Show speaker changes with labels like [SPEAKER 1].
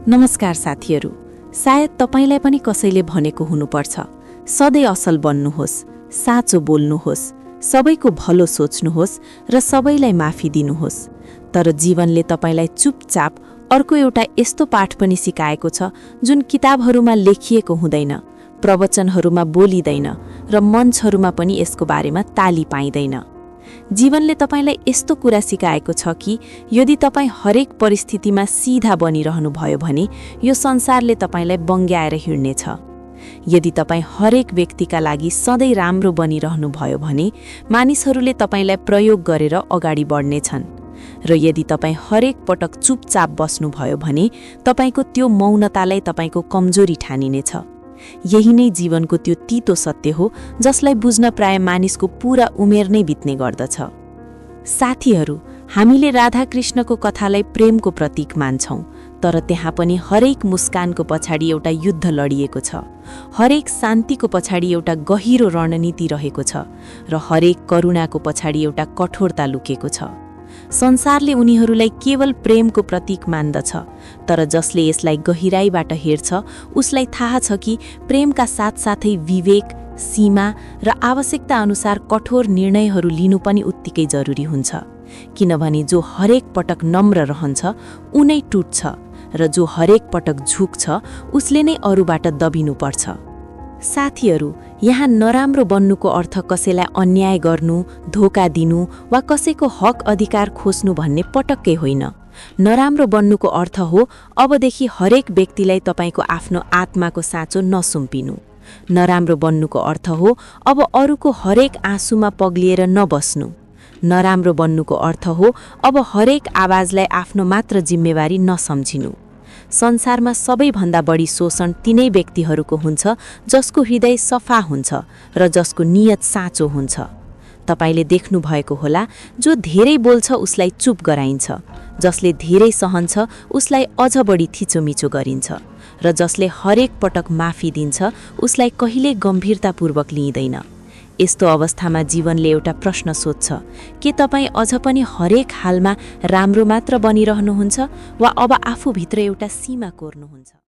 [SPEAKER 1] नमस्कार साथीहरू। सायद तपाईलाई पनि कसैले भनेको हुनुपर्छ, सधैँ असल बन्नुहोस्, साँचो बोल्नुहोस्, सबैको भलो सोच्नुहोस् र सबैलाई माफी दिनुहोस्। तर जीवनले तपाईलाई चुपचाप अर्को एउटा यस्तो पाठ पनि सिकाएको छ जुन किताबहरूमा लेखिएको हुँदैन, प्रवचनहरूमा बोलिँदैन र मञ्चहरूमा पनि यसको बारेमा ताली पाइँदैन। जीवनले तपाईलाई यस्तो कुरा सिकाएको छ कि यदि तपाईँ हरेक परिस्थितिमा सिधा बनिरहनु भयो भने यो संसारले तपाईलाई बङ्ग्याएर हिँड्नेछ। यदि तपाईँ हरेक व्यक्तिका लागि सधैँ राम्रो बनिरहनु भयो भने मानिसहरूले तपाईलाई प्रयोग गरेर अगाडि बढ्नेछन्। र यदि तपाईँ हरेक पटक चुपचाप बस्नुभयो भने तपाईको त्यो मौनतालाई तपाईको कमजोरी ठानिनेछ। यही नै जीवनको त्यो तीतो सत्य हो जसलाई बुझ्न प्राय मानिसको पूरा उमेर नै बित्ने गर्दछ। साथीहरू, हामीले राधाकृष्णको कथालाई प्रेमको प्रतीक मान्छौं, तर त्यहाँ पनि हरेक मुस्कानको पछाडि एउटा युद्ध लडिएको छ, हरेक शान्तिको पछाडि एउटा गहिरो रणनीति रहेको छ र हरेक करुणाको पछाडि एउटा कठोरता लुकेको छ। संसारले उनीहरूलाई केवल प्रेमको प्रतीक मान्दछ, तर जसले यसलाई गहिराईबाट हेर्छ उसलाई थाहा छ कि प्रेमका साथसाथै विवेक, सीमा र आवश्यकता अनुसार कठोर निर्णयहरू लिनु पनि उत्तिकै जरुरी हुन्छ। किनभने जो हरेक पटक नम्र रहन्छ उनै टुट्छ र जो हरेक पटक झुक्छ उसले नै अरूबाट दबिनुपर्छ। साथीहरू, यहाँ नराम्रो बन्नुको अर्थ कसैलाई अन्याय गर्नु, धोका दिनु वा कसैको हक अधिकार खोज्नु भन्ने पटक्कै होइन। नराम्रो बन्नुको अर्थ हो अबदेखि हरेक व्यक्तिलाई तपाईको आफ्नो आत्माको साँचो नसुम्पिनु। नराम्रो बन्नुको अर्थ हो अब अरूको हरेक आँसुमा पग्लिएर नबस्नु। नराम्रो बन्नुको अर्थ हो अब हरेक आवाजलाई आफ्नो मात्र जिम्मेवारी नसम्झिनु। संसारमा सबैभन्दा बढी शोषण तिनै व्यक्तिहरूको हुन्छ जसको हृदय सफा हुन्छ र जसको नियत साँचो हुन्छ। तपाईले देख्नु भएको होला, जो धेरै बोल्छ उसलाई चुप गराइन्छ, जसले धेरै सहन्छ उसलाई अझ बढी थिचोमिचो गरिन्छ र जसले हरेक पटक माफी दिन्छ उसलाई कहिल्यै गम्भीरतापूर्वक लिइँदैन। यस्तो अवस्थामा जीवनले एउटा प्रश्न सोध्छ, के तपाईँ अझ पनि हरेक हालमा राम्रो मात्र बनिरहनुहुन्छ वा अब आफूभित्र एउटा सीमा कोर्नुहुन्छ?